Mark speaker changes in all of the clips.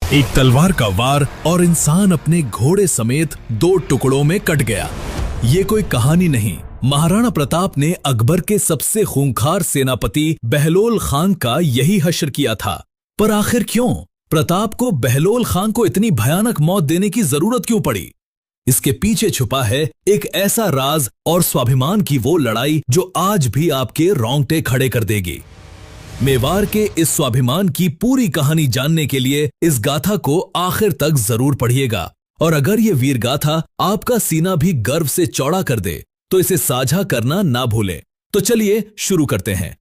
Speaker 1: एक तलवार का वार और इंसान अपने घोड़े समेत 2 टुकड़ों में कट गया। ये कोई कहानी नहीं, महाराणा प्रताप ने अकबर के सबसे खूंखार सेनापति बहलोल खान का यही हश्र किया था। पर आखिर क्यों प्रताप को बहलोल खान को इतनी भयानक मौत देने की जरूरत क्यों पड़ी? इसके पीछे छुपा है एक ऐसा राज और स्वाभिमान की वो लड़ाई जो आज भी आपके रोंगटे खड़े कर देगी। मेवाड़ के इस स्वाभिमान की पूरी कहानी जानने के लिए इस गाथा को आखिर तक जरूर पढ़िएगा। और अगर ये वीर गाथा आपका सीना भी गर्व से चौड़ा कर दे तो इसे साझा करना ना भूलें। तो चलिए शुरू करते हैं।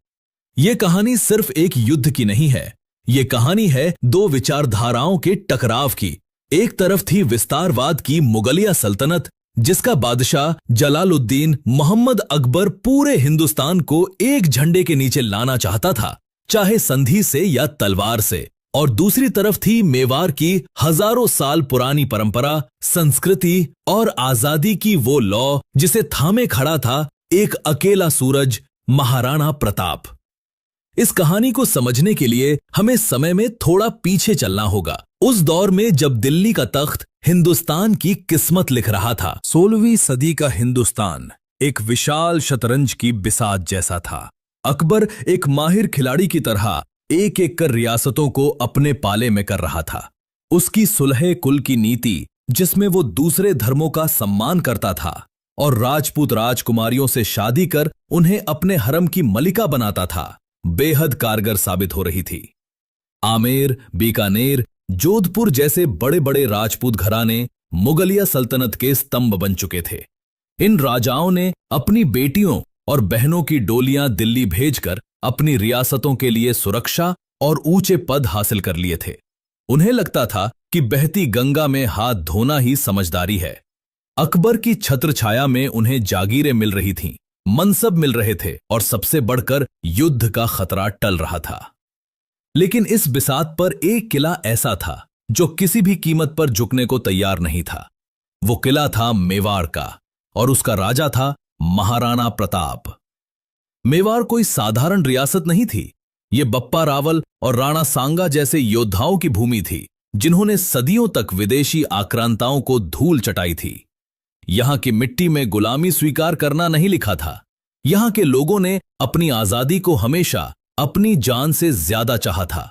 Speaker 1: ये कहानी सिर्फ एक युद्ध की नहीं है, ये कहानी है 2 विचारधाराओं के टकराव की। एक तरफ थी विस्तारवाद की मुगलिया सल्तनत, जिसका बादशाह जलालुद्दीन मोहम्मद अकबर पूरे हिंदुस्तान को एक झंडे के नीचे लाना चाहता था, चाहे संधि से या तलवार से। और दूसरी तरफ थी मेवाड़ की हजारों साल पुरानी परंपरा, संस्कृति और आजादी की वो लौ जिसे थामे खड़ा था एक अकेला सूरज, महाराणा प्रताप। इस कहानी को समझने के लिए हमें समय में थोड़ा पीछे चलना होगा, उस दौर में जब दिल्ली का तख्त हिंदुस्तान की किस्मत लिख रहा था। 16वीं सदी का हिंदुस्तान एक विशाल शतरंज की बिसात जैसा था। अकबर एक माहिर खिलाड़ी की तरह एक एक कर रियासतों को अपने पाले में कर रहा था। उसकी सुलह कुल की नीति, जिसमें वो दूसरे धर्मों का सम्मान करता था और राजपूत राजकुमारियों से शादी कर उन्हें अपने हरम की मलिका बनाता था, बेहद कारगर साबित हो रही थी। आमेर, बीकानेर, जोधपुर जैसे बड़े बड़े राजपूत घराने मुगलिया सल्तनत के स्तंभ बन चुके थे। इन राजाओं ने अपनी बेटियों और बहनों की डोलियां दिल्ली भेजकर अपनी रियासतों के लिए सुरक्षा और ऊंचे पद हासिल कर लिए थे। उन्हें लगता था कि बहती गंगा में हाथ धोना ही समझदारी है। अकबर की छत्र छाया में उन्हें जागीरें मिल रही थीं, मनसब मिल रहे थे और सबसे बढ़कर युद्ध का खतरा टल रहा था। लेकिन इस बिसात पर एक किला ऐसा था जो किसी भी कीमत पर झुकने को तैयार नहीं था। वो किला था मेवाड़ का और उसका राजा था महाराणा प्रताप। मेवाड़ कोई साधारण रियासत नहीं थी, ये बप्पा रावल और राणा सांगा जैसे योद्धाओं की भूमि थी, जिन्होंने सदियों तक विदेशी आक्रांताओं को धूल चटाई थी। यहां की मिट्टी में गुलामी स्वीकार करना नहीं लिखा था। यहां के लोगों ने अपनी आजादी को हमेशा अपनी जान से ज्यादा चाहा था।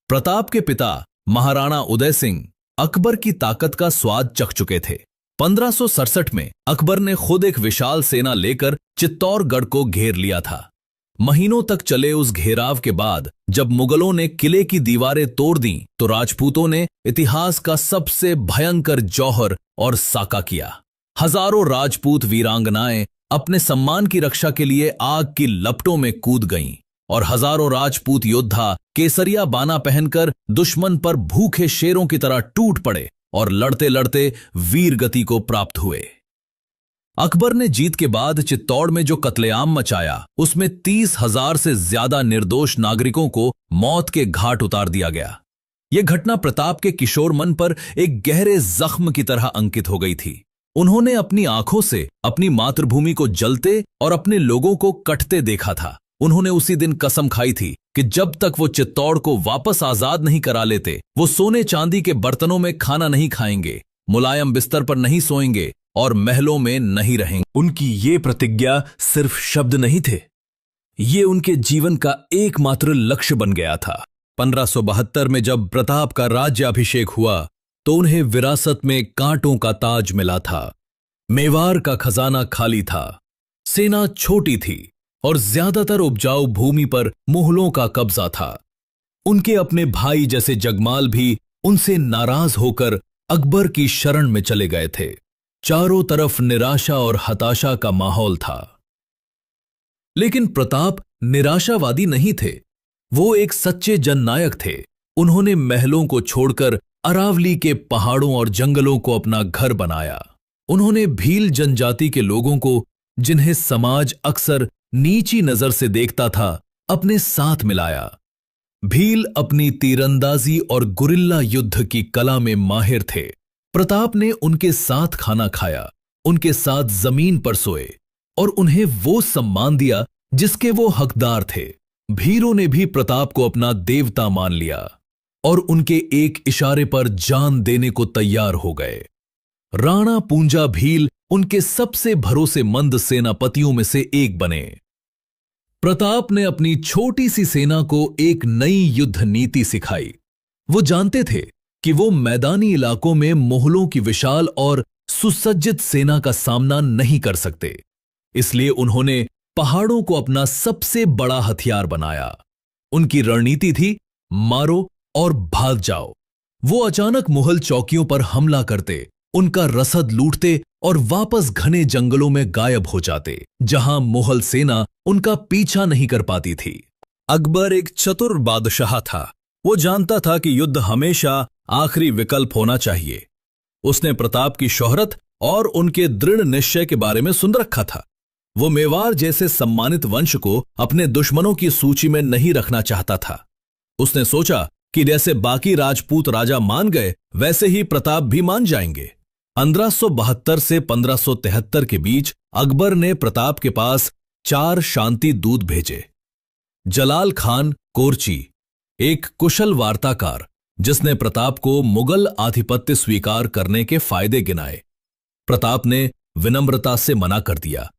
Speaker 1: प्रताप के पिता महाराणा उदय सिंह अकबर की ताकत का स्वाद चख चुके थे। 1567 में अकबर ने खुद एक विशाल सेना लेकर चित्तौड़गढ़ को घेर लिया था। महीनों तक चले उस घेराव के बाद जब मुगलों ने किले की दीवारें तोड़ दी तो राजपूतों ने इतिहास का सबसे भयंकर जौहर और साका किया। हजारों राजपूत वीरांगनाएं अपने सम्मान की रक्षा के लिए आग की लपटों में कूद गईं और हजारों राजपूत योद्धा केसरिया बाना पहनकर दुश्मन पर भूखे शेरों की तरह टूट पड़े और लड़ते लड़ते वीर गति को प्राप्त हुए। अकबर ने जीत के बाद चित्तौड़ में जो कत्लेआम मचाया, उसमें 30,000 से ज्यादा निर्दोष नागरिकों को मौत के घाट उतार दिया गया। यह घटना प्रताप के किशोर मन पर एक गहरे जख्म की तरह अंकित हो गई थी। उन्होंने अपनी आंखों से अपनी मातृभूमि को जलते और अपने लोगों को कटते देखा था। उन्होंने उसी दिन कसम खाई थी कि जब तक वो चित्तौड़ को वापस आजाद नहीं करा लेते, वो सोने चांदी के बर्तनों में खाना नहीं खाएंगे, मुलायम बिस्तर पर नहीं सोएंगे और महलों में नहीं रहेंगे। उनकी ये प्रतिज्ञा सिर्फ शब्द नहीं थे, ये उनके जीवन का एकमात्र लक्ष्य बन गया था। 1572 में जब प्रताप का राज्याभिषेक हुआ तो उन्हें विरासत में कांटों का ताज मिला था। मेवाड़ का खजाना खाली था, सेना छोटी थी और ज्यादातर उपजाऊ भूमि पर मुगलों का कब्जा था। उनके अपने भाई जैसे जगमाल भी उनसे नाराज होकर अकबर की शरण में चले गए थे। चारों तरफ निराशा और हताशा का माहौल था। लेकिन प्रताप निराशावादी नहीं थे, वो एक सच्चे जननायक थे। उन्होंने महलों को छोड़कर अरावली के पहाड़ों और जंगलों को अपना घर बनाया। उन्होंने भील जनजाति के लोगों को, जिन्हें समाज अक्सर नीची नजर से देखता था, अपने साथ मिलाया। भील अपनी तीरंदाजी और गुरिल्ला युद्ध की कला में माहिर थे। प्रताप ने उनके साथ खाना खाया, उनके साथ जमीन पर सोए और उन्हें वो सम्मान दिया जिसके वो हकदार थे। भीलों ने भी प्रताप को अपना देवता मान लिया। और उनके एक इशारे पर जान देने को तैयार हो गए। राणा पूंजा भील उनके सबसे भरोसेमंद सेनापतियों में से एक बने। प्रताप ने अपनी छोटी सी सेना को एक नई युद्ध नीति सिखाई। वो जानते थे कि वो मैदानी इलाकों में मोहलों की विशाल और सुसज्जित सेना का सामना नहीं कर सकते, इसलिए उन्होंने पहाड़ों को अपना सबसे बड़ा हथियार बनाया। उनकी रणनीति थी मारो और भाग जाओ। वो अचानक मुगल चौकियों पर हमला करते, उनका रसद लूटते और वापस घने जंगलों में गायब हो जाते, जहां मुगल सेना उनका पीछा नहीं कर पाती थी। अकबर एक चतुर बादशाह था। वो जानता था कि युद्ध हमेशा आखिरी विकल्प होना चाहिए। उसने प्रताप की शोहरत और उनके दृढ़ निश्चय के बारे में सुन रखा था। वो मेवाड़ जैसे सम्मानित वंश को अपने दुश्मनों की सूची में नहीं रखना चाहता था। उसने सोचा कि जैसे बाकी राजपूत राजा मान गए, वैसे ही प्रताप भी मान जाएंगे। 1572 से 1573 के बीच अकबर ने प्रताप के पास 4 शांति दूत भेजे। जलाल खान कोरची, एक कुशल वार्ताकार जिसने प्रताप को मुगल आधिपत्य स्वीकार करने के फायदे गिनाए। प्रताप ने विनम्रता से मना कर दिया।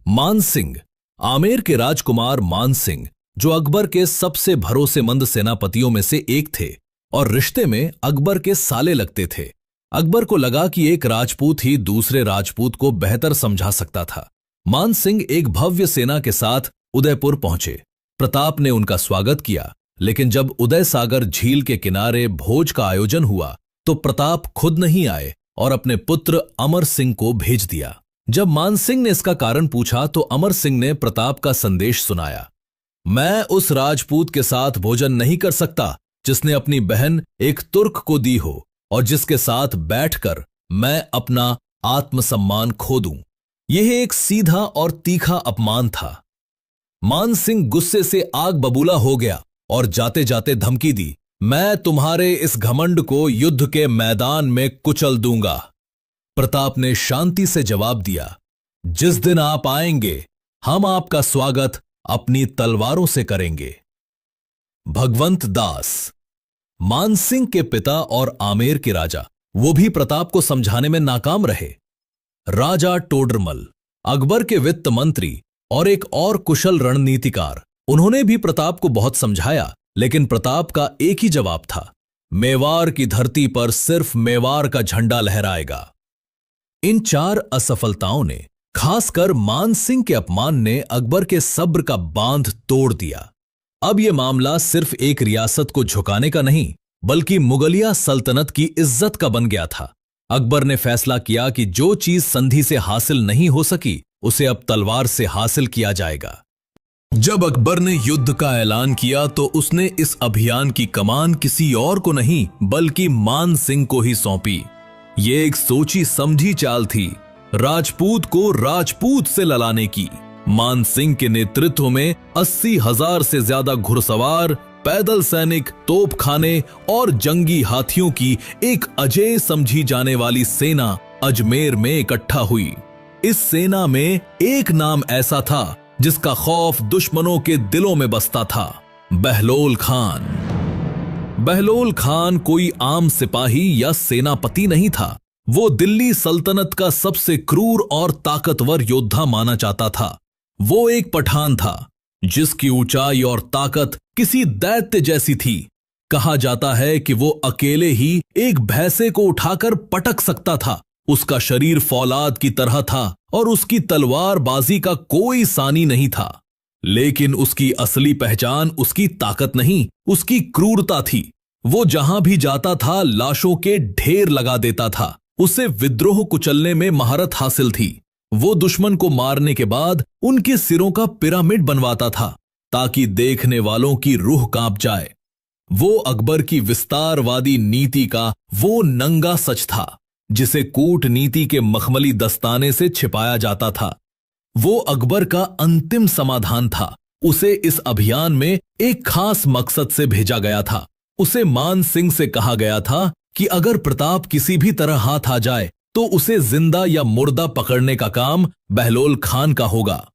Speaker 1: मान सिंह, आमेर के राजकुमार मान सिंह, जो अकबर के सबसे भरोसेमंद सेनापतियों में से एक थे और रिश्ते में अकबर के साले लगते थे। अकबर को लगा कि एक राजपूत ही दूसरे राजपूत को बेहतर समझा सकता था। मान सिंह एक भव्य सेना के साथ उदयपुर पहुंचे। प्रताप ने उनका स्वागत किया, लेकिन जब उदय सागर झील के किनारे भोज का आयोजन हुआ तो प्रताप खुद नहीं आए और अपने पुत्र अमर सिंह को भेज दिया। जब मान सिंह ने इसका कारण पूछा तो अमर सिंह ने प्रताप का संदेश सुनाया। मैं उस राजपूत के साथ भोजन नहीं कर सकता जिसने अपनी बहन एक तुर्क को दी हो और जिसके साथ बैठकर मैं अपना आत्मसम्मान खो दूं। यह एक सीधा और तीखा अपमान था। मान सिंह गुस्से से आग बबूला हो गया और जाते जाते धमकी दी, मैं तुम्हारे इस घमंड को युद्ध के मैदान में कुचल दूंगा। प्रताप ने शांति से जवाब दिया, जिस दिन आप आएंगे हम आपका स्वागत अपनी तलवारों से करेंगे। भगवंत दास, मान सिंह के पिता और आमेर के राजा, वो भी प्रताप को समझाने में नाकाम रहे। राजा टोडरमल, अकबर के वित्त मंत्री और एक और कुशल रणनीतिकार, उन्होंने भी प्रताप को बहुत समझाया, लेकिन प्रताप का एक ही जवाब था, मेवाड़ की धरती पर सिर्फ मेवाड़ का झंडा लहराएगा। इन 4 असफलताओं ने, खासकर मान सिंह के अपमान ने अकबर के सब्र का बांध तोड़ दिया। अब यह मामला सिर्फ एक रियासत को झुकाने का नहीं, बल्कि मुगलिया सल्तनत की इज्जत का बन गया था। अकबर ने फैसला किया कि जो चीज संधि से हासिल नहीं हो सकी, उसे अब तलवार से हासिल किया जाएगा। जब अकबर ने युद्ध का ऐलान किया तो उसने इस अभियान की कमान किसी और को नहीं, बल्कि मान सिंह को ही सौंपी। ये एक सोची समझी चाल थी, राजपूत को राजपूत से लड़ाने की। मान सिंह के नेतृत्व में 80,000 से ज्यादा घुड़सवार, पैदल सैनिक, तोपखाने और जंगी हाथियों की एक अजेय समझी जाने वाली सेना अजमेर में इकट्ठा हुई। इस सेना में एक नाम ऐसा था जिसका खौफ दुश्मनों के दिलों में बसता था, बहलोल खान। बहलोल खान कोई आम सिपाही या सेनापति नहीं था। वो दिल्ली सल्तनत का सबसे क्रूर और ताकतवर योद्धा माना जाता था। वो एक पठान था जिसकी ऊंचाई और ताकत किसी दैत्य जैसी थी। कहा जाता है कि वो अकेले ही एक भैंसे को उठाकर पटक सकता था। उसका शरीर फौलाद की तरह था और उसकी तलवारबाजी का कोई सानी नहीं था। लेकिन उसकी असली पहचान उसकी ताकत नहीं, उसकी क्रूरता थी। वो जहां भी जाता था लाशों के ढेर लगा देता था। उसे विद्रोह कुचलने में महारत हासिल थी। वो दुश्मन को मारने के बाद उनके सिरों का पिरामिड बनवाता था ताकि देखने वालों की रूह कांप जाए। वो अकबर की विस्तारवादी नीति का वो नंगा सच था जिसे कूटनीति के मखमली दस्ताने से छिपाया जाता था। वो अकबर का अंतिम समाधान था। उसे इस अभियान में एक खास मकसद से भेजा गया था। उसे मान सिंह से कहा गया था कि अगर प्रताप किसी भी तरह हाथ आ जाए तो उसे जिंदा या मुर्दा पकड़ने का काम बहलोल खान का होगा।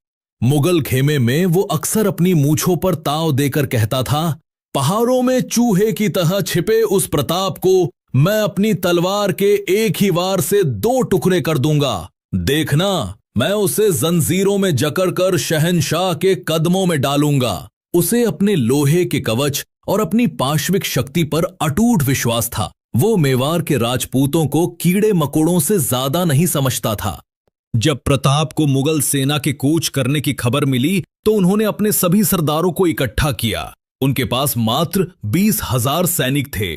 Speaker 1: मुगल खेमे में वो अक्सर अपनी मूछों पर ताव देकर कहता था, पहाड़ों में चूहे की तरह छिपे उस प्रताप को मैं अपनी तलवार के एक ही वार से 2 टुकड़े कर दूंगा। देखना, मैं उसे जंजीरों में जकड़ कर शहंशाह के कदमों में डालूंगा। उसे अपने लोहे के कवच और अपनी पाश्विक शक्ति पर अटूट विश्वास था। वो मेवाड़ के राजपूतों को कीड़े मकोड़ों से ज्यादा नहीं समझता था। जब प्रताप को मुगल सेना के कूच करने की खबर मिली तो उन्होंने अपने सभी सरदारों को इकट्ठा किया। उनके पास मात्र 20,000 सैनिक थे।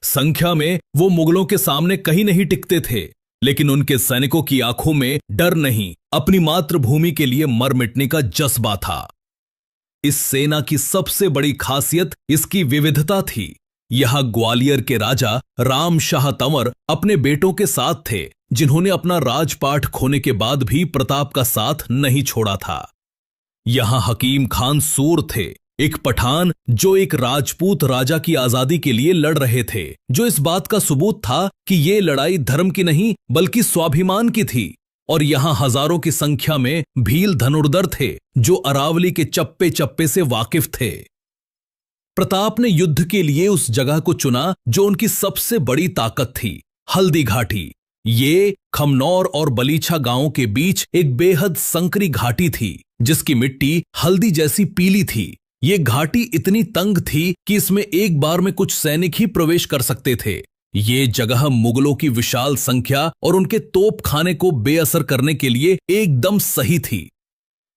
Speaker 1: संख्या में वो मुगलों के सामने कहीं नहीं टिकते थे, लेकिन उनके सैनिकों की आंखों में डर नहीं, अपनी मातृभूमि के लिए मर मिटने का जज्बा था। इस सेना की सबसे बड़ी खासियत इसकी विविधता थी। यहां ग्वालियर के राजा राम शाह तंवर अपने बेटों के साथ थे, जिन्होंने अपना राजपाट खोने के बाद भी प्रताप का साथ नहीं छोड़ा था। यहां हकीम खान सूर थे, एक पठान जो एक राजपूत राजा की आजादी के लिए लड़ रहे थे, जो इस बात का सबूत था कि ये लड़ाई धर्म की नहीं बल्कि स्वाभिमान की थी। और यहां हजारों की संख्या में भील धनुर्धर थे, जो अरावली के चप्पे चप्पे से वाकिफ थे। प्रताप ने युद्ध के लिए उस जगह को चुना जो उनकी सबसे बड़ी ताकत थी, हल्दी घाटी। ये खमनौर और बलीछा गांवों के बीच एक बेहद संकरी घाटी थी, जिसकी मिट्टी हल्दी जैसी पीली थी। ये घाटी इतनी तंग थी कि इसमें एक बार में कुछ सैनिक ही प्रवेश कर सकते थे। ये जगह मुगलों की विशाल संख्या और उनके तोपखाने को बेअसर करने के लिए एकदम सही थी।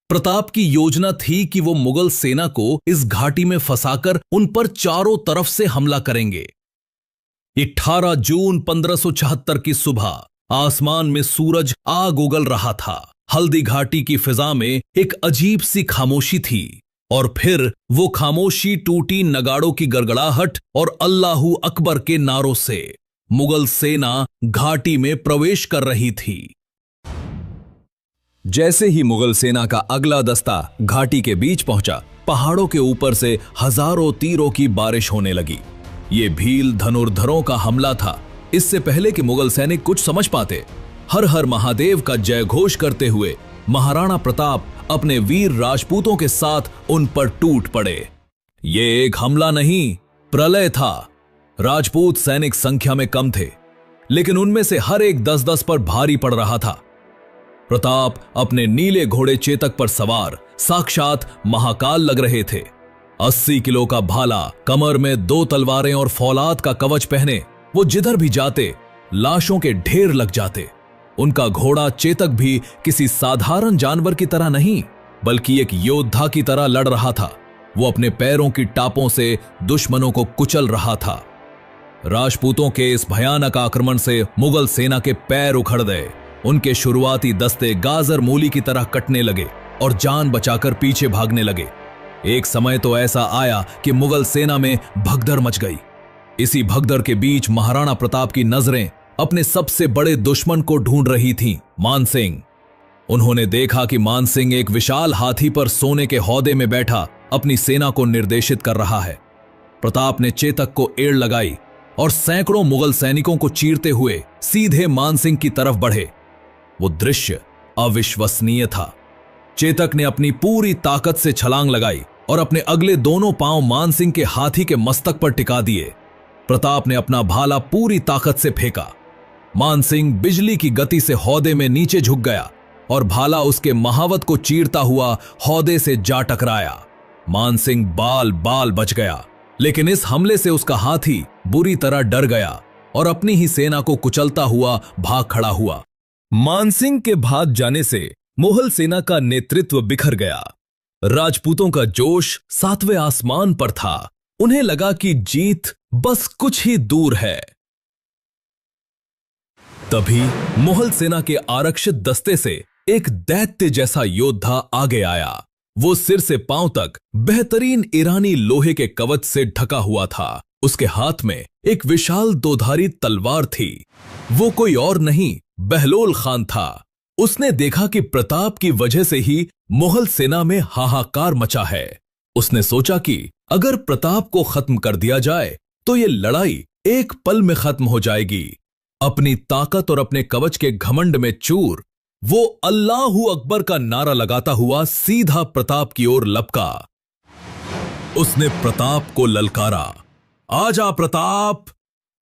Speaker 1: प्रताप की योजना थी कि वो मुगल सेना को इस घाटी में फंसाकर उन पर चारों तरफ से हमला करेंगे। 18 जून 1576 की सुबह आसमान में सूरज आग उगल रहा था। हल्दी घाटी की फिजा में एक अजीब सी खामोशी थी, और फिर वो खामोशी टूटी नगाड़ों की गड़गड़ाहट और अल्लाहू अकबर के नारों से। मुगल सेना घाटी में प्रवेश कर रही थी। जैसे ही मुगल सेना का अगला दस्ता घाटी के बीच पहुंचा, पहाड़ों के ऊपर से हजारों तीरों की बारिश होने लगी। ये भील धनुर्धरों का हमला था। इससे पहले कि मुगल सैनिक कुछ समझ पाते, हर हर महादेव का जय घोष करते हुए महाराणा प्रताप अपने वीर राजपूतों के साथ उन पर टूट पड़े। ये एक हमला नहीं, प्रलय था। राजपूत सैनिक संख्या में कम थे, लेकिन उनमें से हर एक 10-10 पर भारी पड़ रहा था। प्रताप अपने नीले घोड़े चेतक पर सवार साक्षात महाकाल लग रहे थे। 80 किलो का भाला, कमर में 2 तलवारें और फौलाद का कवच पहने वो जिधर भी जाते लाशों के ढेर लग जाते। उनका घोड़ा चेतक भी किसी साधारण जानवर की तरह नहीं, बल्कि एक योद्धा की तरह लड़ रहा था। वो अपने पैरों की टापों से दुश्मनों को कुचल रहा था। राजपूतों के इस भयानक आक्रमण से मुगल सेना के पैर उखड़ गए। उनके शुरुआती दस्ते गाजर मूली की तरह कटने लगे और जान बचाकर पीछे भागने लगे। एक समय तो ऐसा आया कि मुगल सेना में भगदड़ मच गई। इसी भगदड़ के बीच महाराणा प्रताप की नजरें अपने सबसे बड़े दुश्मन को ढूंढ रही थीं, मानसिंह। उन्होंने देखा कि मानसिंह एक विशाल हाथी पर सोने के हौदे में बैठा अपनी सेना को निर्देशित कर रहा है। प्रताप ने चेतक को एड़ लगाई और सैकड़ों मुगल सैनिकों को चीरते हुए सीधे मानसिंह की तरफ बढ़े। वो दृश्य अविश्वसनीय था। चेतक ने अपनी पूरी ताकत से छलांग लगाई और अपने अगले दोनों पांव मानसिंह के हाथी के मस्तक पर टिका दिए। प्रताप ने अपना भाला पूरी ताकत से फेंका। मानसिंह बिजली की गति से हौदे में नीचे झुक गया और भाला उसके महावत को चीरता हुआ हौदे से जा टकराया। मानसिंह बाल बाल बच गया, लेकिन इस हमले से उसका हाथी बुरी तरह डर गया और अपनी ही सेना को कुचलता हुआ भाग खड़ा हुआ। मानसिंह के भाग जाने से मुगल सेना का नेतृत्व बिखर गया। राजपूतों का जोश 7वें आसमान पर था। उन्हें लगा कि जीत बस कुछ ही दूर है। तभी मुगल सेना के आरक्षित दस्ते से एक दैत्य जैसा योद्धा आगे आया। वो सिर से पांव तक बेहतरीन ईरानी लोहे के कवच से ढका हुआ था। उसके हाथ में एक विशाल दोधारी तलवार थी। वो कोई और नहीं, बहलोल खान था। उसने देखा कि प्रताप की वजह से ही मुगल सेना में हाहाकार मचा है। उसने सोचा कि अगर प्रताप को खत्म कर दिया जाए तो ये लड़ाई एक पल में खत्म हो जाएगी। अपनी ताकत और अपने कवच के घमंड में चूर वो अल्लाहू अकबर का नारा लगाता हुआ सीधा प्रताप की ओर लपका। उसने प्रताप को ललकारा। आजा प्रताप,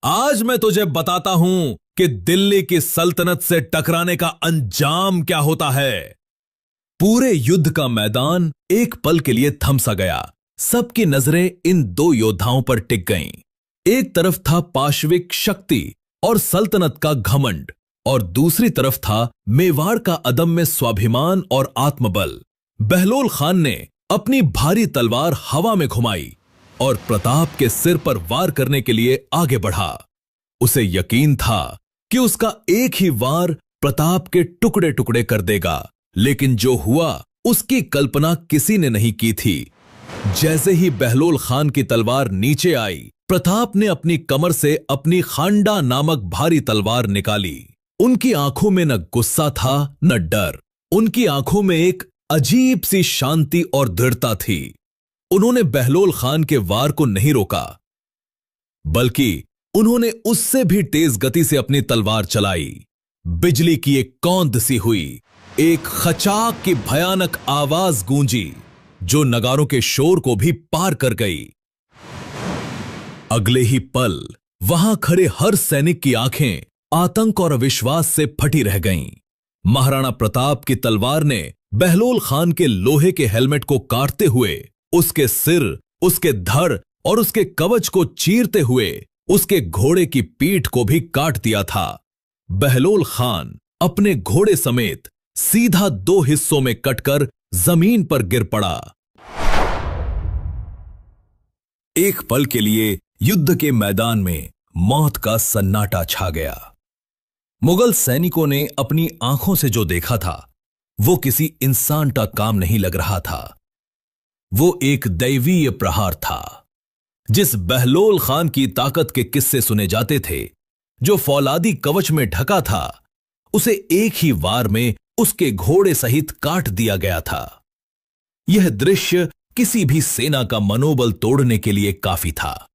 Speaker 1: आज मैं तुझे बताता हूं कि दिल्ली की सल्तनत से टकराने का अंजाम क्या होता है। पूरे युद्ध का मैदान एक पल के लिए थम सा गया। सबकी नजरें इन दो योद्धाओं पर टिक गईं। एक तरफ था पाशविक शक्ति और सल्तनत का घमंड, और दूसरी तरफ था मेवाड़ का अदम्य स्वाभिमान और आत्मबल। बहलोल खान ने अपनी भारी तलवार हवा में घुमाई और प्रताप के सिर पर वार करने के लिए आगे बढ़ा। उसे यकीन था कि उसका एक ही वार प्रताप के टुकड़े टुकड़े कर देगा, लेकिन जो हुआ उसकी कल्पना किसी ने नहीं की थी। जैसे ही बहलोल खान की तलवार नीचे आई, प्रताप ने अपनी कमर से अपनी खांडा नामक भारी तलवार निकाली। उनकी आंखों में न गुस्सा था न डर, उनकी आंखों में एक अजीब सी शांति और दृढ़ता थी। उन्होंने बहलोल खान के वार को नहीं रोका, बल्कि उन्होंने उससे भी तेज गति से अपनी तलवार चलाई। बिजली की एक कौंध सी हुई, एक खचाक की भयानक आवाज गूंजी जो नगारों के शोर को भी पार कर गई। अगले ही पल वहां खड़े हर सैनिक की आंखें आतंक और अविश्वास से फटी रह गईं। महाराणा प्रताप की तलवार ने बहलोल खान के लोहे के हेलमेट को काटते हुए उसके सिर, उसके धड़ और उसके कवच को चीरते हुए उसके घोड़े की पीठ को भी काट दिया था। बहलोल खान अपने घोड़े समेत सीधा दो हिस्सों में कटकर जमीन पर गिर पड़ा। एक पल के लिए युद्ध के मैदान में मौत का सन्नाटा छा गया। मुगल सैनिकों ने अपनी आंखों से जो देखा था वो किसी इंसान का काम नहीं लग रहा था। वो एक दैवीय प्रहार था। जिस बहलोल खान की ताकत के किस्से सुने जाते थे, जो फौलादी कवच में ढका था, उसे एक ही वार में उसके घोड़े सहित काट दिया गया था। यह दृश्य किसी भी सेना का मनोबल तोड़ने के लिए काफी था।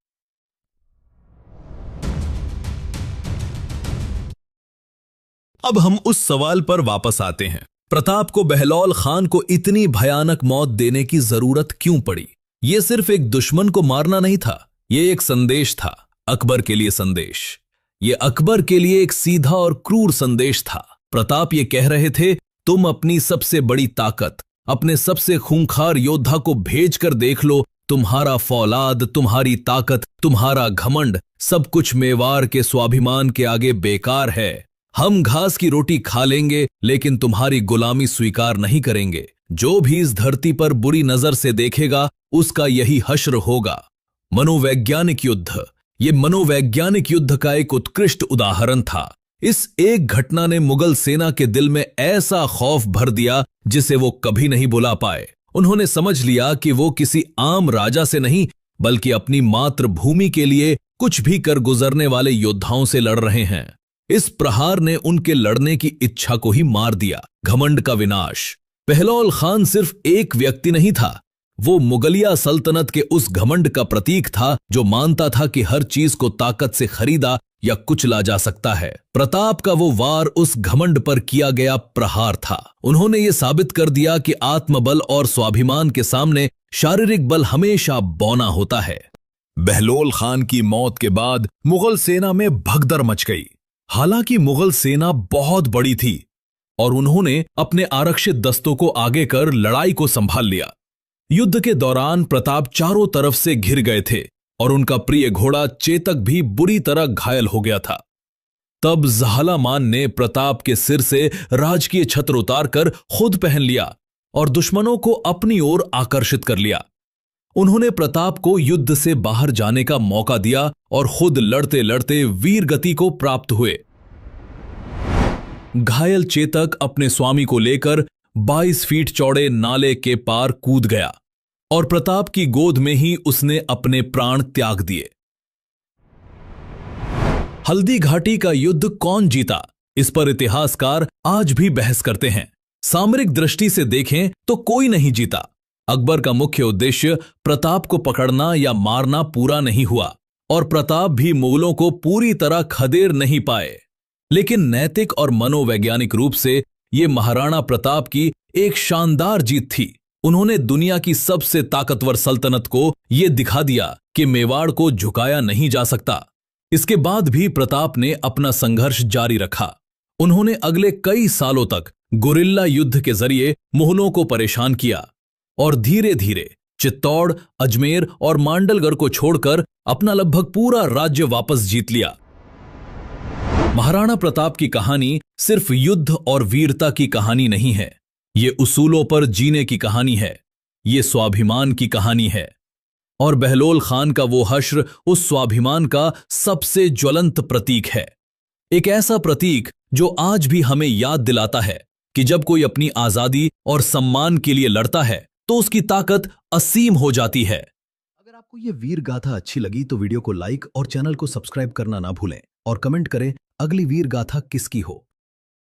Speaker 1: अब हम उस सवाल पर वापस आते हैं, प्रताप को बहलोल खान को इतनी भयानक मौत देने की जरूरत क्यों पड़ी? यह सिर्फ एक दुश्मन को मारना नहीं था, यह एक संदेश था, अकबर के लिए संदेश। यह अकबर के लिए एक सीधा और क्रूर संदेश था। प्रताप ये कह रहे थे, तुम अपनी सबसे बड़ी ताकत, अपने सबसे खूंखार योद्धा को भेजकर देख लो, तुम्हारा फौलाद, तुम्हारी ताकत, तुम्हारा घमंड, सब कुछ मेवाड़ के स्वाभिमान के आगे बेकार है। हम घास की रोटी खा लेंगे लेकिन तुम्हारी गुलामी स्वीकार नहीं करेंगे। जो भी इस धरती पर बुरी नजर से देखेगा उसका यही हश्र होगा। मनोवैज्ञानिक युद्ध, ये मनोवैज्ञानिक युद्ध का एक उत्कृष्ट उदाहरण था। इस एक घटना ने मुगल सेना के दिल में ऐसा खौफ भर दिया जिसे वो कभी नहीं भुला पाए। उन्होंने समझ लिया कि वो किसी आम राजा से नहीं बल्कि अपनी मातृभूमि के लिए कुछ भी कर गुजरने वाले योद्धाओं से लड़ रहे हैं। इस प्रहार ने उनके लड़ने की इच्छा को ही मार दिया। घमंड का विनाश। बहलोल खान सिर्फ एक व्यक्ति नहीं था, वो मुगलिया सल्तनत के उस घमंड का प्रतीक था जो मानता था कि हर चीज को ताकत से खरीदा या कुचला जा सकता है। प्रताप का वो वार उस घमंड पर किया गया प्रहार था। उन्होंने ये साबित कर दिया कि आत्मबल और स्वाभिमान के सामने शारीरिक बल हमेशा बौना होता है। बहलोल खान की मौत के बाद मुगल सेना में भगदड़ मच गई। हालांकि मुगल सेना बहुत बड़ी थी और उन्होंने अपने आरक्षित दस्तों को आगे कर लड़ाई को संभाल लिया। युद्ध के दौरान प्रताप चारों तरफ से घिर गए थे और उनका प्रिय घोड़ा चेतक भी बुरी तरह घायल हो गया था। तब जहालामान ने प्रताप के सिर से राजकीय छत्र उतारकर खुद पहन लिया और दुश्मनों को अपनी ओर आकर्षित कर लिया। उन्होंने प्रताप को युद्ध से बाहर जाने का मौका दिया और खुद लड़ते लड़ते वीर गति को प्राप्त हुए। घायल चेतक अपने स्वामी को लेकर 22 फीट चौड़े नाले के पार कूद गया और प्रताप की गोद में ही उसने अपने प्राण त्याग दिए। हल्दी घाटी का युद्ध कौन जीता, इस पर इतिहासकार आज भी बहस करते हैं। सामरिक दृष्टि से देखें तो कोई नहीं जीता। अकबर का मुख्य उद्देश्य प्रताप को पकड़ना या मारना पूरा नहीं हुआ और प्रताप भी मुगलों को पूरी तरह खदेड़ नहीं पाए। लेकिन नैतिक और मनोवैज्ञानिक रूप से यह महाराणा प्रताप की एक शानदार जीत थी। उन्होंने दुनिया की सबसे ताकतवर सल्तनत को यह दिखा दिया कि मेवाड़ को झुकाया नहीं जा सकता। इसके बाद भी प्रताप ने अपना संघर्ष जारी रखा। उन्होंने अगले कई सालों तक गुरिल्ला युद्ध के जरिए मुगलों को परेशान किया और धीरे धीरे चित्तौड़, अजमेर और मांडलगढ़ को छोड़कर अपना लगभग पूरा राज्य वापस जीत लिया। महाराणा प्रताप की कहानी सिर्फ युद्ध और वीरता की कहानी नहीं है, ये उसूलों पर जीने की कहानी है, ये स्वाभिमान की कहानी है। और बहलोल खान का वो हश्र उस स्वाभिमान का सबसे ज्वलंत प्रतीक है। एक ऐसा प्रतीक जो आज भी हमें याद दिलाता है कि जब कोई अपनी आजादी और सम्मान के लिए लड़ता है तो उसकी ताकत असीम हो जाती है।
Speaker 2: अगर आपको ये वीर गाथा अच्छी लगी तो वीडियो को लाइक और चैनल को सब्सक्राइब करना ना भूलें और कमेंट करें अगली वीर गाथा किसकी हो।